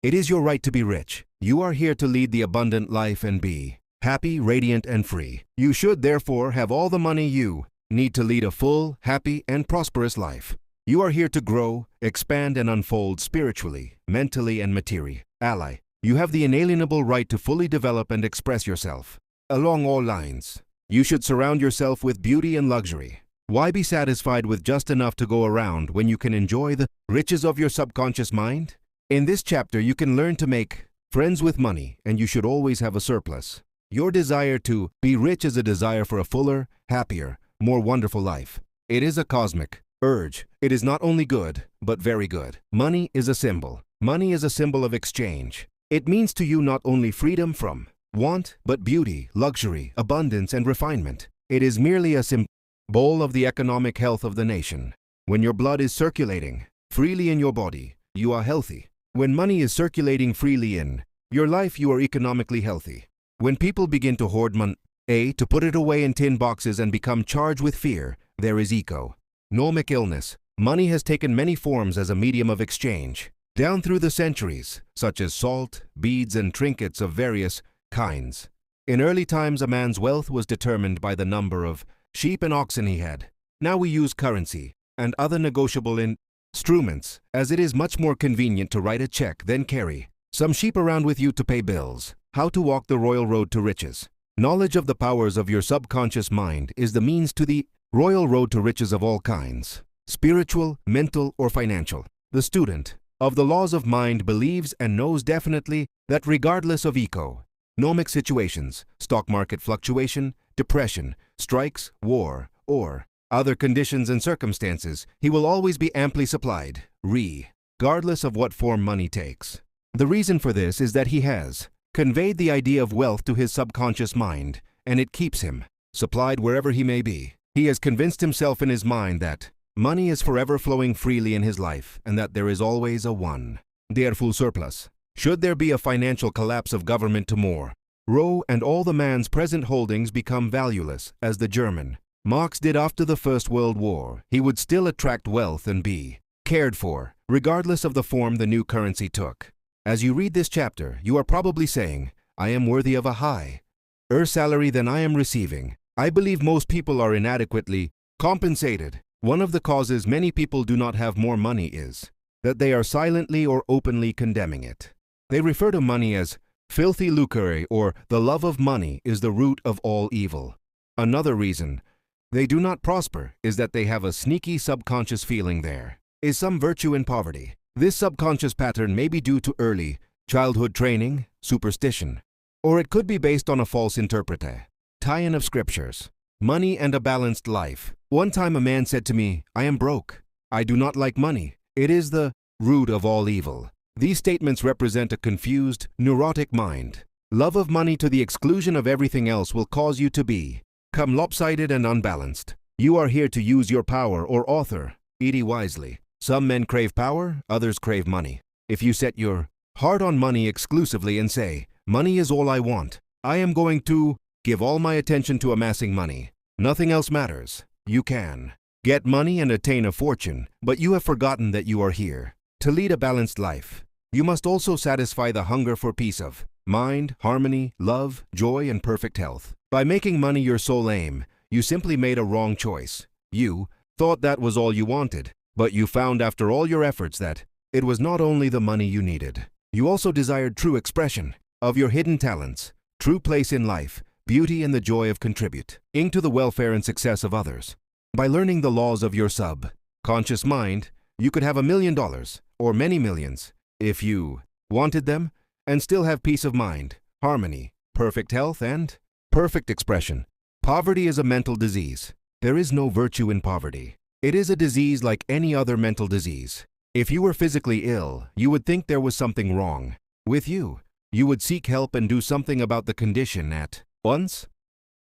It is your right to be rich. You are here to lead the abundant life and be happy, radiant, and free. You should therefore have all the money you need to lead a full, happy, and prosperous life. You are here to grow, expand, and unfold spiritually, mentally, and materially. Ally, you have the inalienable right to fully develop and express yourself. Along all lines, you should surround yourself with beauty and luxury. Why be satisfied with just enough to go around when you can enjoy the riches of your subconscious mind? In this chapter, you can learn to make friends with money, and you should always have a surplus. Your desire to be rich is a desire for a fuller, happier, more wonderful life. It is a cosmic urge. It is not only good, but very good. Money is a symbol. Money is a symbol of exchange. It means to you not only freedom from want, but beauty, luxury, abundance, and refinement. It is merely a symbol of the economic health of the nation. When your blood is circulating freely in your body, you are healthy. When money is circulating freely in your life, you are economically healthy. When people begin to hoard money, to put it away in tin boxes and become charged with fear, there is economic illness. Money has taken many forms as a medium of exchange down through the centuries, such as salt, beads, and trinkets of various kinds. In early times, a man's wealth was determined by the number of sheep and oxen he had. Now we use currency and other negotiable instruments, as it is much more convenient to write a check than carry some sheep around with you to pay bills. How to walk the royal road to riches. Knowledge of the powers of your subconscious mind is the means to the royal road to riches of all kinds, spiritual, mental, or financial. The student of the laws of mind believes and knows definitely that regardless of economic situations, stock market fluctuation, depression, strikes, war, or other conditions and circumstances, he will always be amply supplied, regardless of what form money takes. The reason for this is that he has conveyed the idea of wealth to his subconscious mind, and it keeps him supplied wherever he may be. He has convinced himself in his mind that money is forever flowing freely in his life, and that there is always a wonderful surplus. Should there be a financial collapse of government tomorrow, and all the man's present holdings become valueless, as the German Marx did after the First World War, he would still attract wealth and be cared for, regardless of the form the new currency took. As you read this chapter, you are probably saying, I am worthy of a higher salary than I am receiving. I believe most people are inadequately compensated. One of the causes many people do not have more money is that they are silently or openly condemning it. They refer to money as filthy lucre, or the love of money is the root of all evil. Another reason they do not prosper is that they have a sneaky subconscious feeling there is some virtue in poverty. This subconscious pattern may be due to early childhood training, superstition, or it could be based on a false tie-in of scriptures. Money and a balanced life. One time a man said to me, I am broke. I do not like money. It is the root of all evil. These statements represent a confused, neurotic mind. Love of money to the exclusion of everything else will cause you to become lopsided and unbalanced. You are here to use your power or author. Eat wisely. Some men crave power, others crave money. If you set your heart on money exclusively and say, money is all I want, I am going to give all my attention to amassing money. Nothing else matters. You can get money and attain a fortune, but you have forgotten that you are here to lead a balanced life. You must also satisfy the hunger for peace of mind, harmony, love, joy, and perfect health. By making money your sole aim, you simply made a wrong choice. You thought that was all you wanted, but you found after all your efforts that it was not only the money you needed. You also desired true expression of your hidden talents, true place in life, beauty, and the joy of contributing to the welfare and success of others. By learning the laws of your subconscious mind, you could have $1 million or many millions if you wanted them, and still have peace of mind, harmony, perfect health, and perfect expression. Poverty is a mental disease. There is no virtue in poverty. It is a disease like any other mental disease. If you were physically ill, you would think there was something wrong with you. You would seek help and do something about the condition at once.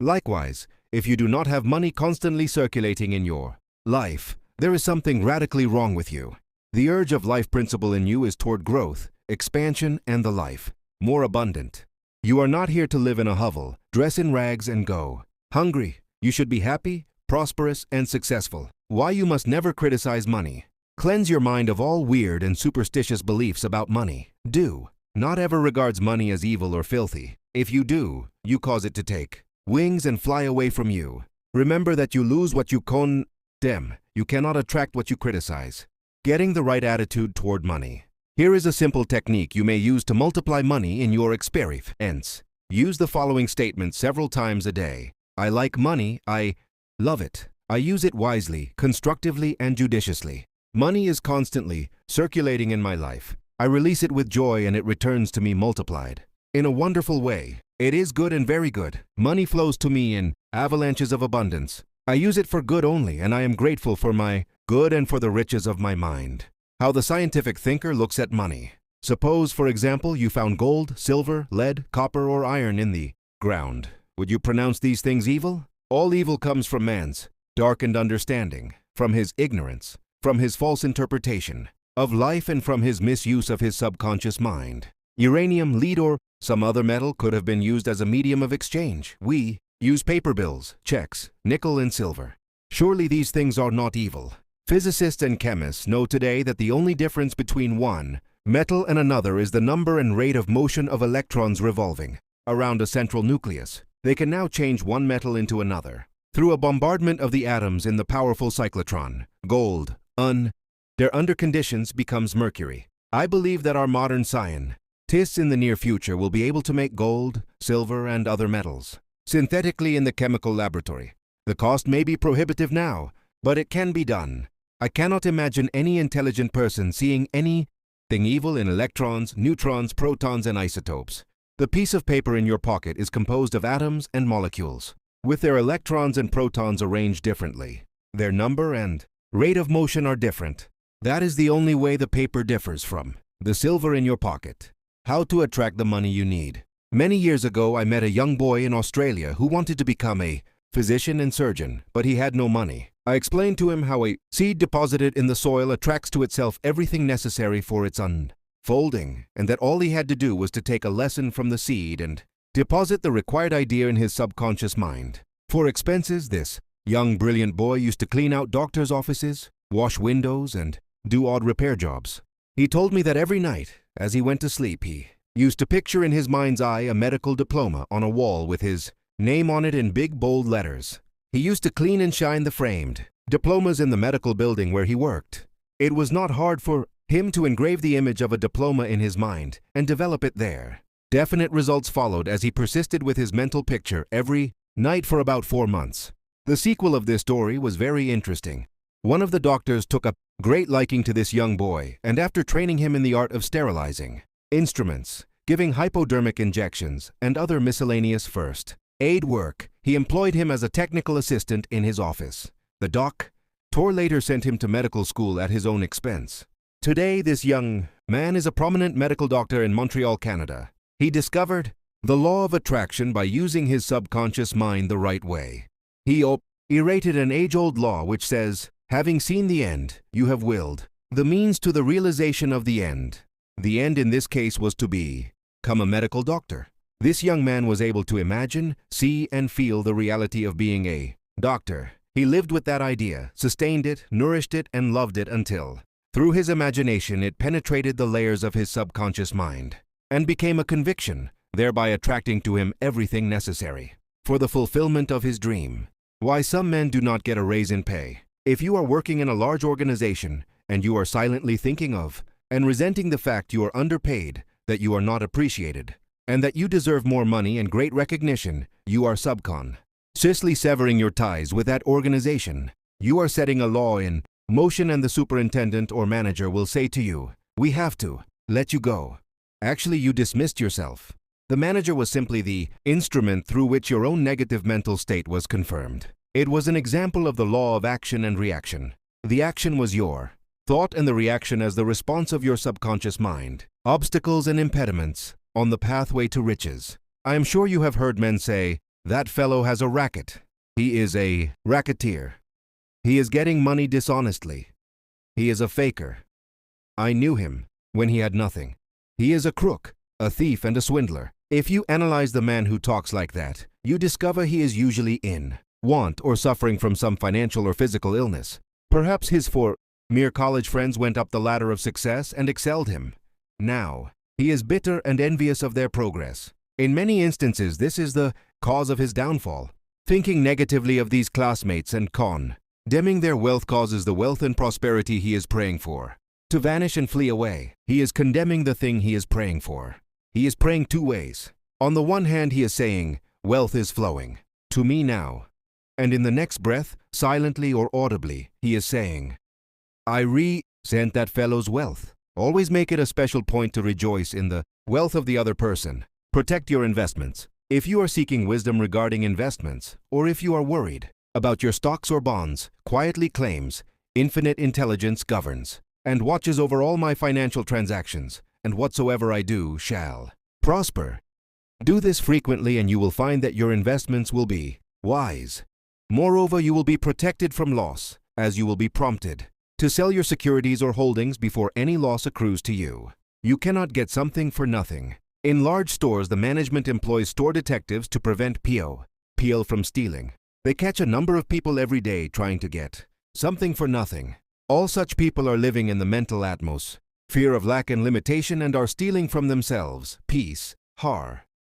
Likewise, if you do not have money constantly circulating in your life, there is something radically wrong with you. The urge of life principle in you is toward growth, expansion, and the life more abundant. You are not here to live in a hovel, dress in rags, and go hungry. You should be happy, prosperous, and successful. Why you must never criticize money. Cleanse your mind of all weird and superstitious beliefs about money. Do not ever regards money as evil or filthy. If you do, you cause it to take wings and fly away from you. Remember that you lose what you condemn. You cannot attract what you criticize. Getting the right attitude toward money. Here is a simple technique you may use to multiply money in your experience. Use the following statement several times a day. I like money. I love it. I use it wisely, constructively, and judiciously. Money is constantly circulating in my life. I release it with joy and it returns to me multiplied. In a wonderful way. It is good and very good. Money flows to me in avalanches of abundance. I use it for good only, and I am grateful for my good and for the riches of my mind. How the scientific thinker looks at money. Suppose, for example, you found gold, silver, lead, copper, or iron in the ground. Would you pronounce these things evil? All evil comes from man's darkened understanding, from his ignorance, from his false interpretation of life, and from his misuse of his subconscious mind. Uranium, lead, or some other metal could have been used as a medium of exchange. We use paper bills, checks, nickel, and silver. Surely these things are not evil. Physicists and chemists know today that the only difference between one metal and another is the number and rate of motion of electrons revolving around a central nucleus. They can now change one metal into another through a bombardment of the atoms in the powerful cyclotron. Gold, their under conditions becomes mercury. I believe that our modern scientists in the near future will be able to make gold, silver, and other metals synthetically in the chemical laboratory. The cost may be prohibitive now, but it can be done. I cannot imagine any intelligent person seeing anything evil in electrons, neutrons, protons, and isotopes. The piece of paper in your pocket is composed of atoms and molecules, with their electrons and protons arranged differently. Their number and rate of motion are different. That is the only way the paper differs from the silver in your pocket. How to attract the money you need. Many years ago, I met a young boy in Australia who wanted to become a physician and surgeon, but he had no money. I explained to him how a seed deposited in the soil attracts to itself everything necessary for its unfolding, and that all he had to do was to take a lesson from the seed and deposit the required idea in his subconscious mind. For expenses, this young brilliant boy used to clean out doctors' offices, wash windows, and do odd repair jobs. He told me that every night, as he went to sleep, he used to picture in his mind's eye a medical diploma on a wall with his name on it in big bold letters. He used to clean and shine the framed diplomas in the medical building where he worked. It was not hard for him to engrave the image of a diploma in his mind and develop it there. Definite results followed as he persisted with his mental picture every night for about 4 months. The sequel of this story was very interesting. One of the doctors took a great liking to this young boy, and after training him in the art of sterilizing instruments, giving hypodermic injections, and other miscellaneous first aid work, he employed him as a technical assistant in his office. The doctor later sent him to medical school at his own expense. Today, this young man is a prominent medical doctor in Montreal, Canada. He discovered the law of attraction by using his subconscious mind the right way. He orated an age-old law which says, having seen the end, you have willed the means to the realization of the end. The end in this case was to become a medical doctor. This young man was able to imagine, see, and feel the reality of being a doctor. He lived with that idea, sustained it, nourished it, and loved it until, through his imagination, it penetrated the layers of his subconscious mind and became a conviction, thereby attracting to him everything necessary for the fulfillment of his dream. Why some men do not get a raise in pay. If you are working in a large organization and you are silently thinking of and resenting the fact you are underpaid, that you are not appreciated, and that you deserve more money and great recognition, you are subconsciously severing your ties with that organization. You are setting a law in motion, and the superintendent or manager will say to you, "We have to let you go." Actually, you dismissed yourself. The manager was simply the instrument through which your own negative mental state was confirmed. It was an example of the law of action and reaction. The action was your thought and the reaction as the response of your subconscious mind. Obstacles and impediments on the pathway to riches. I am sure you have heard men say, "That fellow has a racket. He is a racketeer. He is getting money dishonestly. He is a faker. I knew him when he had nothing. He is a crook, a thief, and a swindler." If you analyze the man who talks like that, you discover he is usually in want or suffering from some financial or physical illness. Perhaps his Mere college friends went up the ladder of success and excelled him. Now, he is bitter and envious of their progress. In many instances, this is the cause of his downfall. Thinking negatively of these classmates and condemning their wealth causes the wealth and prosperity he is praying for to vanish and flee away. He is condemning the thing he is praying for. He is praying two ways. On the one hand, he is saying, wealth is flowing to me now. And in the next breath, silently or audibly, he is saying, I resent that fellow's wealth. Always make it a special point to rejoice in the wealth of the other person. Protect your investments. If you are seeking wisdom regarding investments, or if you are worried about your stocks or bonds, quietly claims, infinite intelligence governs and watches over all my financial transactions, and whatsoever I do shall prosper. Do this frequently and you will find that your investments will be wise. Moreover, you will be protected from loss, as you will be prompted to sell your securities or holdings before any loss accrues to you. You cannot get something for nothing. In large stores, the management employs store detectives to prevent PL from stealing. They catch a number of people every day trying to get something for nothing. All such people are living in the mental atmosphere of lack and limitation and are stealing from themselves peace,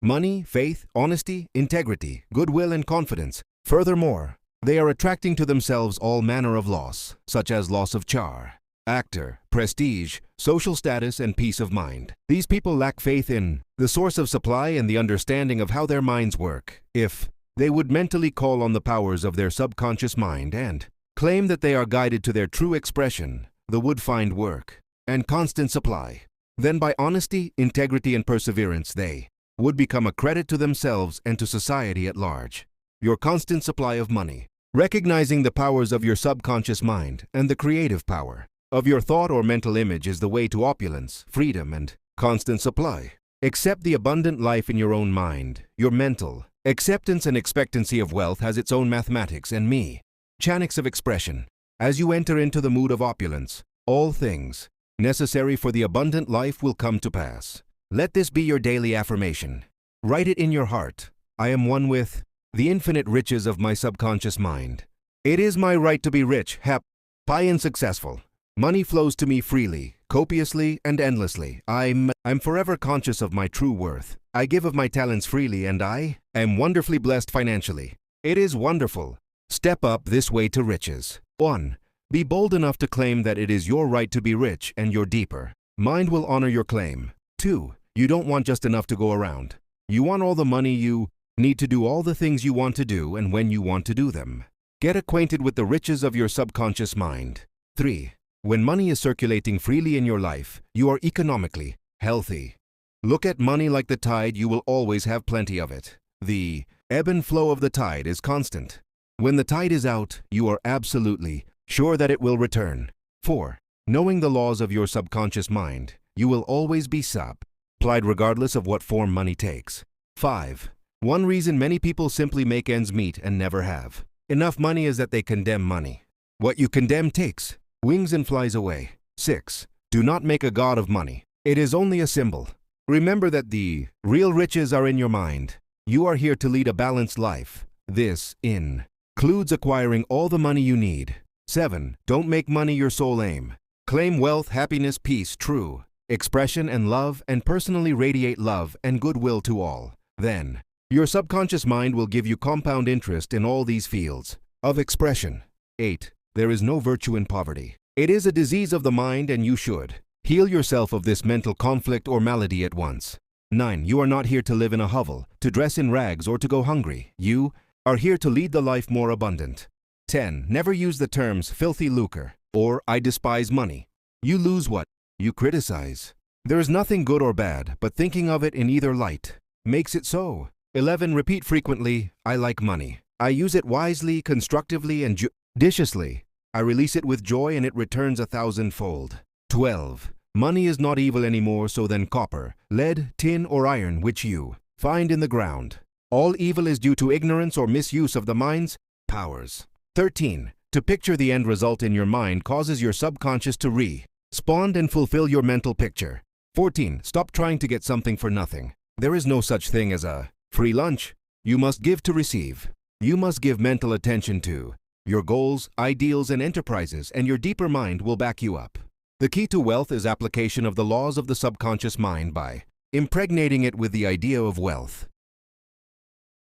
money, faith, honesty, integrity, goodwill, and confidence. Furthermore, they are attracting to themselves all manner of loss, such as loss of character, prestige, social status, and peace of mind. These people lack faith in the source of supply and the understanding of how their minds work. If they would mentally call on the powers of their subconscious mind and claim that they are guided to their true expression, the would find work and constant supply. Then by honesty, integrity, and perseverance, they would become a credit to themselves and to society at large. Your constant supply of money. Recognizing the powers of your subconscious mind and the creative power of your thought or mental image is the way to opulence, freedom, and constant supply. Accept the abundant life in your own mind. Your mental acceptance and expectancy of wealth has its own mathematics and mechanics of expression. As you enter into the mood of opulence, all things necessary for the abundant life will come to pass. Let this be your daily affirmation. Write it in your heart. I am one with the infinite riches of my subconscious mind. It is my right to be rich, happy, and successful. Money flows to me freely, copiously, and endlessly. I'm forever conscious of my true worth. I give of my talents freely and I am wonderfully blessed financially. It is wonderful. Step up this way to riches. 1. Be bold enough to claim that it is your right to be rich and your deeper mind will honor your claim. 2. You don't want just enough to go around. You want all the money you need to do all the things you want to do and when you want to do them. Get acquainted with the riches of your subconscious mind. 3. When money is circulating freely in your life, you are economically healthy. Look at money like the tide, you will always have plenty of it. The ebb and flow of the tide is constant. When the tide is out, you are absolutely sure that it will return. 4. Knowing the laws of your subconscious mind, you will always be supplied regardless of what form money takes. 5. One reason many people simply make ends meet and never have enough money is that they condemn money. What you condemn takes wings and flies away. 6. Do not make a god of money. It is only a symbol. Remember that the real riches are in your mind. You are here to lead a balanced life. This includes acquiring all the money you need. 7. Don't make money your sole aim. Claim wealth, happiness, peace, true expression, and love, and personally radiate love and goodwill to all. Then, your subconscious mind will give you compound interest in all these fields of expression. 8. There is no virtue in poverty. It is a disease of the mind and you should heal yourself of this mental conflict or malady at once. 9. You are not here to live in a hovel, to dress in rags, or to go hungry. You are here to lead the life more abundant. 10. Never use the terms filthy lucre or I despise money. You lose what you criticize. There is nothing good or bad, but thinking of it in either light makes it so. 11. Repeat frequently, I like money. I use it wisely, constructively, and judiciously. I release it with joy and it returns 1,000-fold. 12. Money is not evil anymore, so then copper, lead, tin, or iron which you find in the ground. All evil is due to ignorance or misuse of the mind's powers. 13. To picture the end result in your mind causes your subconscious to respond and fulfill your mental picture. 14. Stop trying to get something for nothing. There is no such thing as a free lunch. You must give to receive. You must give mental attention to Your goals, ideals, and enterprises and your deeper mind will back you up. The key to wealth is application of the laws of the subconscious mind by impregnating it with the idea of wealth.